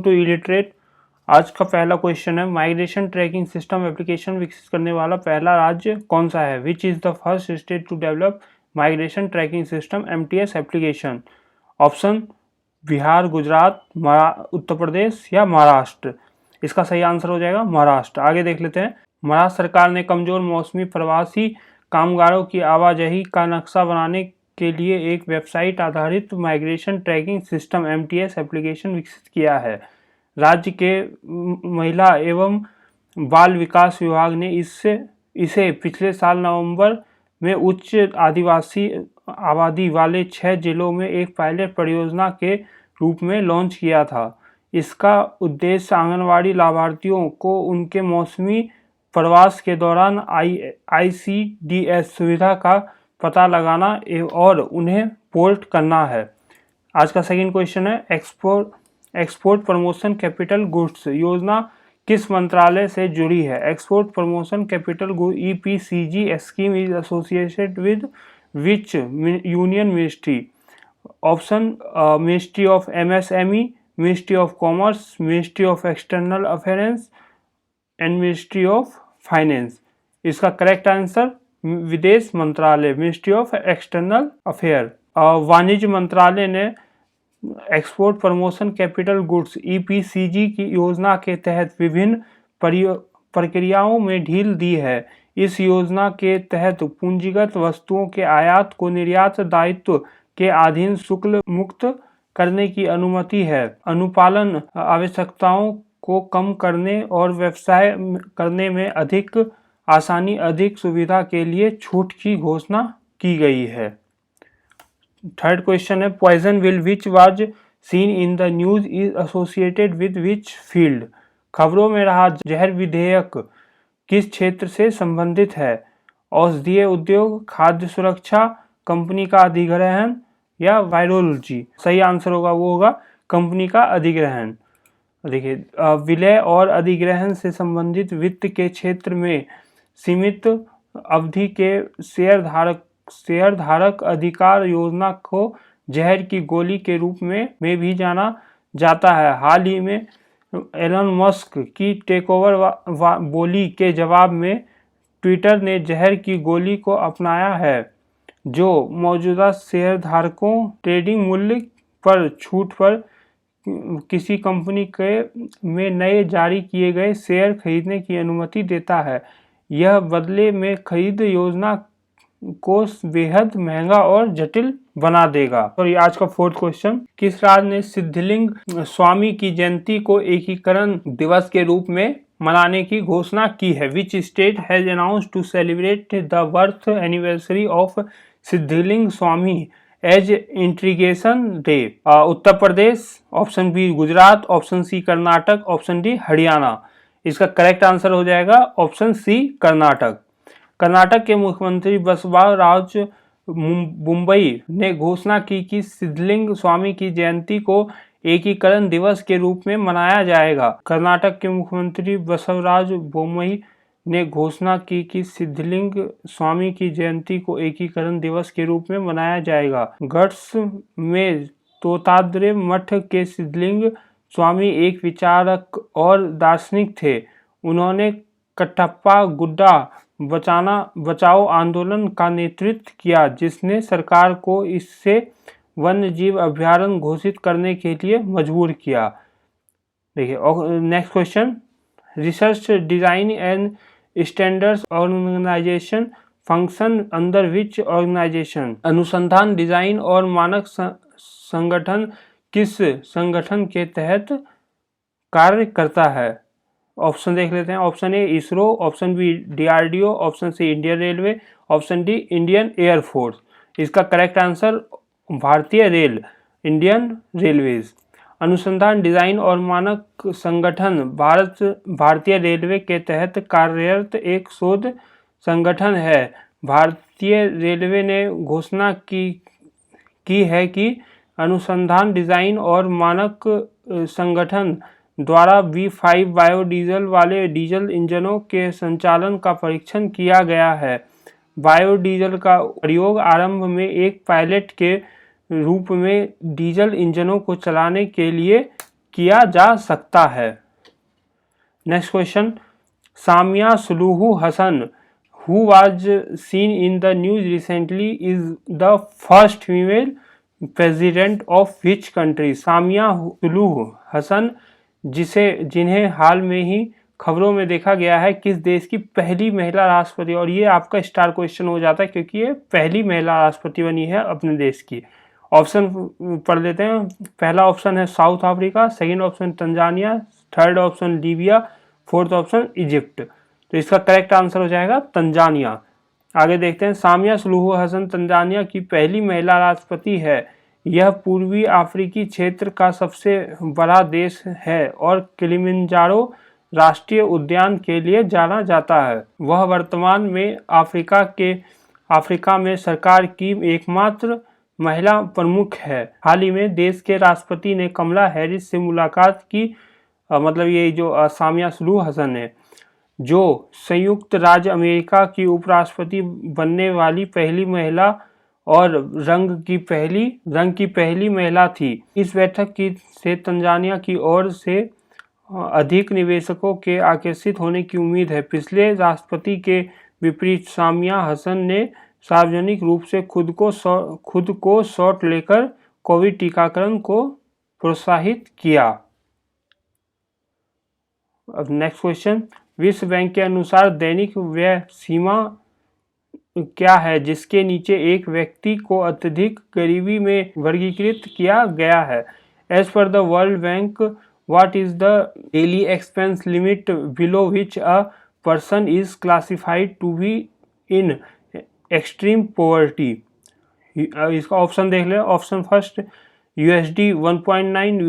To illiterate. आज का पहला क्वेश्चन है, माइग्रेशन ट्रैकिंग सिस्टम एप्लीकेशन विकसित करने वाला पहला राज्य कौन सा है? Which is the first state to develop migration tracking system MTS application? Option Bihar, Gujarat, Uttar Pradesh या महाराष्ट्र। इसका सही आंसर हो जाएगा महाराष्ट्र। आगे देख लेते हैं। महाराष्ट्र सरकार ने कमजोर मौसमी प्रवासी कामगारों की आवाजाही का नक्शा बनाने के लिए एक वेबसाइट आधारित migration tracking system MTS application विकसित किया है। राज्य के महिला एवं बाल विकास विभाग ने इसे पिछले साल नवंबर में उच्च आदिवासी आबादी वाले 6 जिलों में एक पायलट परियोजना के रूप में लॉन्च किया था। इसका उद्देश्य आंगनवाड़ी लाभार्थियों को उनके मौसमी प्रवास के दौरान ICDS सुविधा का पता लगाना और उन्हें पोर्ट करना है। आज का सेकंड क्वेश्चन है, एक्सपोर्ट प्रमोशन कैपिटल गुड्स योजना किस मंत्रालय से जुड़ी है? Export promotion capital good EPCG scheme is associated with which union ministry? Option ministry of MSME, ministry of commerce, ministry of external affairs and ministry of finance. इसका correct answer विदेश मंत्रालय, ministry of external affair. वाणिज्य मंत्रालय ने export promotion capital goods EPCG की योजना के तहत विभिन्न प्रक्रियाओं में ढील दी है। इस योजना के तहत पूंजीगत वस्तुओं के आयात को निर्यात दायित्व के अधीन शुल्क मुक्त करने की अनुमति है। अनुपालन आवश्यकताओं को कम करने और व्यवसाय करने में अधिक आसानी, अधिक सुविधा के लिए छूट की घोषणा की गई है। थर्ड क्वेश्चन है, poison pill which was seen in the news is associated with which field? खबरों में रहा जहर विधेयक किस क्षेत्र से संबंधित है? औषधीय उद्योग, खाद्य सुरक्षा, कंपनी का अधिग्रहण या वायरोलॉजी? सही आंसर होगा कंपनी का अधिग्रहण। देखिए, विलय और अधिग्रहण से संबंधित वित्त के क्षेत्र में सीमित अवधि के शेयरधारक अधिकार योजना को जहर की गोली के रूप में भी जाना जाता है। हाल ही में एलन मस्क की टेकओवर बोली के जवाब में ट्विटर ने जहर की गोली को अपनाया है, जो मौजूदा शेयरधारकों ट्रेडिंग मूल्य पर छूट पर किसी कंपनी में नए जारी किए गए शेयर खरीदने की अनुमति देता है। यह बदले में खरीद योजना को बेहद महंगा और जटिल बना देगा। और ये आज का फोर्थ क्वेश्चन, किस राज्य ने सिद्धलिंग स्वामी की जयंती को एकीकरण दिवस के रूप में मनाने की घोषणा की है? Which state has announced to celebrate the birth anniversary of Siddhalinga Swami as integration day? Uttar Pradesh, option B Gujarat, option C Karnataka, option D Haryana. इसका करेक्ट आंसर हो जाएगा ऑप्शन सी कर्नाटक। कर्नाटक के मुख्यमंत्री बसवराज बोम्मई ने घोषणा की कि सिद्धलिंग स्वामी की जयंती को एकीकरण दिवस के रूप में मनाया जाएगा। कर्नाटक के मुख्यमंत्री बसवराज बोम्मई ने घोषणा की कि सिद्धलिंग स्वामी की जयंती को एकीकरण दिवस के रूप में मनाया जाएगा। गट्स में तोताद्रे मठ के सिद्धलिंग स्वामी एक विचारक और दार्शनिक थे। उन्होंने कटप्पा गुड्डा बचाओ आंदोलन का नेतृत्व किया, जिसने सरकार को इससे वन्य जीव अभयारण्य घोषित करने के लिए मजबूर किया। देखिए, next question, research design and standards organisation function under which organisation? अनुसंधान, डिजाइन और मानक संगठन किस संगठन के तहत कार्य करता है? ऑप्शन देख लेते हैं। Option A ISRO, option B DRDO, option C Indian railway, option D Indian air force. इसका करेक्ट आंसर भारतीय रेल, इंडियन रेलवेज। अनुसंधान, डिजाइन और मानक संगठन भारतीय रेलवे के तहत कार्यरत एक शोध संगठन है। भारतीय रेलवे ने घोषणा की है कि अनुसंधान, डिजाइन और मानक संगठन द्वारा B5 बायोडीजल वाले डीजल इंजनों के संचालन का परीक्षण किया गया है। बायोडीजल का प्रयोग आरंभ में एक पायलट के रूप में डीजल इंजनों को चलाने के लिए किया जा सकता है। Next question, Samia Suluhu Hassan who was seen in the news recently is the first female president of which country? Samia Suluhu Hassan जिन्हें हाल में ही खबरों में देखा गया है, किस देश की पहली महिला राष्ट्रपति? और ये आपका स्टार क्वेश्चन हो जाता है क्योंकि ये पहली महिला राष्ट्रपति बनी है अपने देश की। ऑप्शन पढ़ लेते हैं। पहला ऑप्शन है south Africa, second option Tanzania, third option Libya, fourth option Egypt. तो इसका करेक्ट आंसर हो जाएगा तंजानिया। आगे देखते हैं, सामिया सुलूहू हसन तंजानिया की पहली महिला राष्ट्रपति है। यह पूर्वी अफ्रीकी क्षेत्र का सबसे बड़ा देश है और किलिमंजारो राष्ट्रीय उद्यान के लिए जाना जाता है। वह वर्तमान में अफ्रीका में सरकार की एकमात्र महिला प्रमुख है। हाल ही में देश के राष्ट्रपति ने कमला हैरिस से मुलाकात की। मतलब ये जो सामिया सुलूहू हसन है, जो संयुक्त राज्य अमेरिका की उपराष्ट्रपति बनने वाली पहली महिला और रंग की पहली महिला थी। इस बैठक से तंजानिया की ओर से अधिक निवेशकों के आकर्षित होने की उम्मीद है। पिछले राष्ट्रपति के विपरीत सामिया हसन ने सार्वजनिक रूप से खुद को शॉट लेकर कोविड टीकाकरण को प्रोत्साहित किया। अब नेक्स्ट क्वेश्चन, विश्व बैंक के अनुसार दैनिक व्यय सीमा क्या है जिसके नीचे एक व्यक्ति को अत्यधिक गरीबी में वर्गीकृत किया गया है? As per the world bank, what is the daily expense limit below which a person is classified to be in extreme poverty? इसका ऑप्शन देख लें। Option first USD 1.9,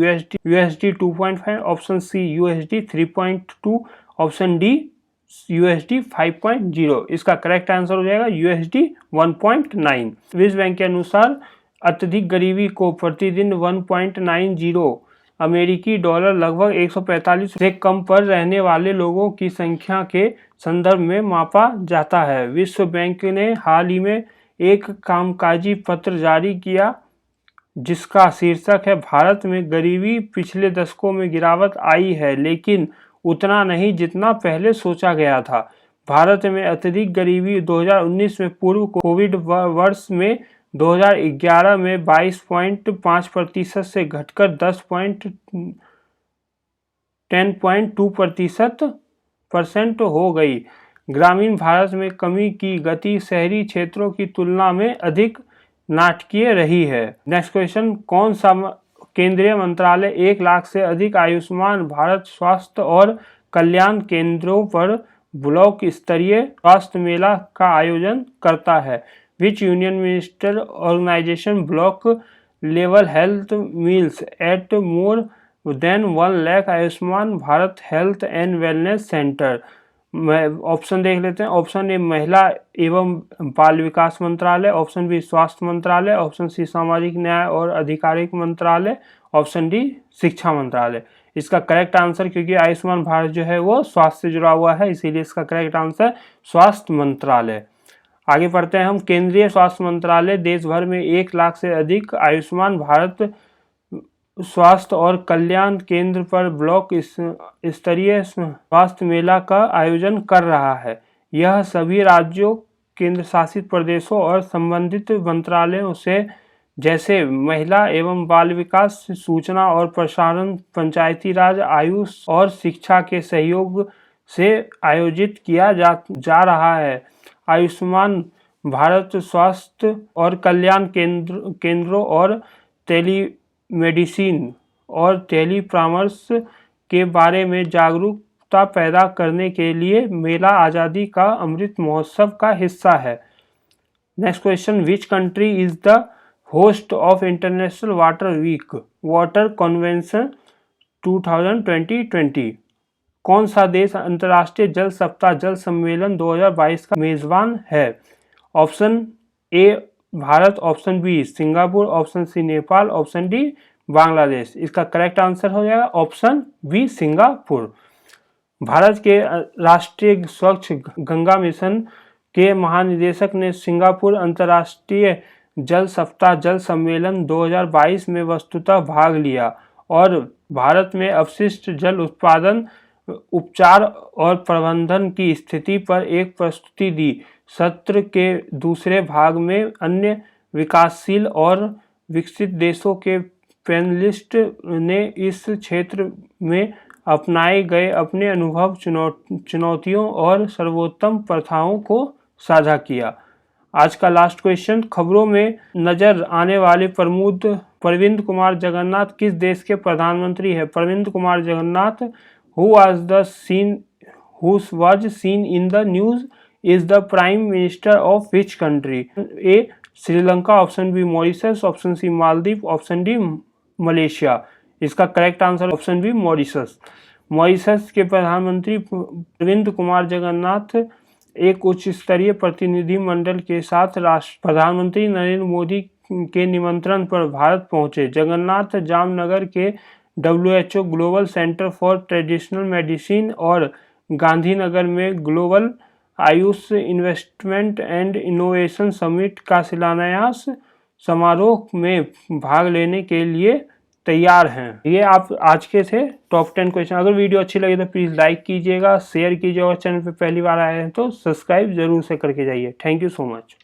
USD 2.5, option C USD 3.2, option D USD 5.0। इसका correct answer हो जाएगा USD 1.9। विश्व bank के अनुसार अत्यधिक गरीबी को प्रतिदिन 1.90 अमेरिकी डॉलर लगभग 145 से कम पर रहने वाले लोगों की संख्या के संदर्भ में मापा जाता है। विश्व बैंक ने हाल ही में एक कामकाजी पत्र जारी किया जिसका शीर्षक है, भारत में गरीबी पिछले दशकों में गिरावट आई है लेकिन उतना नहीं जितना पहले सोचा गया था। भारत में अत्यधिक गरीबी 2019 में पूर्व कोविड वर्ष में 2011 में 22.5% से घटकर 10.2% हो गई। ग्रामीण भारत में कमी की गति शहरी क्षेत्रों की तुलना में अधिक नाटकीय रही है। नेक्स्ट क्वेश्चन, कौन सा केंद्रीय मंत्रालय 1 लाख से अधिक आयुष्मान भारत स्वास्थ्य और कल्याण केंद्रों पर ब्लॉक स्तरीय स्वास्थ्य मेला का आयोजन करता है? Which union minister organisation block level health meals at more than 1 lakh Ayushman Bharat health and wellness centre? Option देख लेते हैं। ऑप्शन ए महिला एवं बाल विकास मंत्रालय, ऑप्शन बी स्वास्थ्य मंत्रालय, ऑप्शन सी सामाजिक न्याय और आधिकारिक मंत्रालय, ऑप्शन डी शिक्षा मंत्रालय। इसका करेक्ट आंसर, क्योंकि आयुष्मान भारत जो है वो स्वास्थ्य से जुड़ा हुआ है, इसीलिए इसका करेक्ट आंसर स्वास्थ्य मंत्रालय। आगे पढ़ते हैं हम। केंद्रीय स्वास्थ्य मंत्रालय देश भर में 1 लाख से अधिक आयुष्मान भारत स्वास्थ्य और कल्याण केंद्र पर ब्लॉक स्तरीय स्वास्थ्य मेला का आयोजन कर रहा है। यह सभी राज्यों, केंद्र शासित प्रदेशों और संबंधित मंत्रालयों से जैसे महिला एवं बाल विकास, सूचना और प्रसारण, पंचायती राज, आयुष और शिक्षा के सहयोग से आयोजित किया जा रहा है। आयुष्मान भारत स्वास्थ्य और कल्याण केंद्रों और टेलीमेडिसिन और टेली परामर्श के बारे में जागरूकता पैदा करने के लिए मेला आज़ादी का अमृत महोत्सव का हिस्सा है। Next question, which country is the host of international water convention 2020? कौन सा देश अंतर्राष्ट्रीय जल सप्ताह जल सम्मेलन 2022 का मेजबान है? Option A Bharat, option B Singapore, option C Nepal, option D Bangladesh. इसका करेक्ट आंसर हो जाएगा ऑप्शन बी सिंगापुर। भारत के राष्ट्रीय स्वच्छ गंगा मिशन के महानिदेशक ने सिंगापुर अंतर्राष्ट्रीय जल सप्ताह जल सम्मेलन 2022 में वस्तुतः भाग लिया और भारत में अपशिष्ट जल उत्पादन, उपचार और प्रबंधन की स्थिति पर एक प्रस्तुति दी। सत्र के दूसरे भाग में अन्य विकासशील और विकसित देशों के पैनलिस्ट ने इस क्षेत्र में अपनाए गए अपने अनुभव, चुनौतियों और सर्वोत्तम प्रथाओं को साझा किया। आज का लास्ट क्वेश्चन, खबरों में नजर आने वाले प्रविंद कुमार जगन्नाथ किस देश के प्रधानमंत्री हैं? Pravind Kumar Jugnauth who was seen in the news is the prime minister of which country? A. Sri Lanka, option B Mauritius, option C Maldives, option D Malaysia. इसका correct answer option B Mauritius. Mauritius के प्रधानमंत्री प्रविंद कुमार जगन्नाथ एक उच्च स्तरीय प्रतिनिधि मंडल के साथ प्रधानमंत्री नरेंद्र मोदी के निमंत्रण पर भारत पहुंचे। जगन्नाथ जामनगर के WHO global centre for traditional medicine और गांधीनगर में global Ayush investment and innovation summit का शिलान्यास समारोह में भाग लेने के लिए तैयार हैं। ये आप आज के थे टॉप 10 क्वेश्चन। अगर वीडियो अच्छी लगी तो प्लीज़ लाइक कीजिएगा, शेयर कीजिएगा, चैनल पे पहली बार आए हैं तो सब्सक्राइब जरूर से करके जाइए। Thank you so much.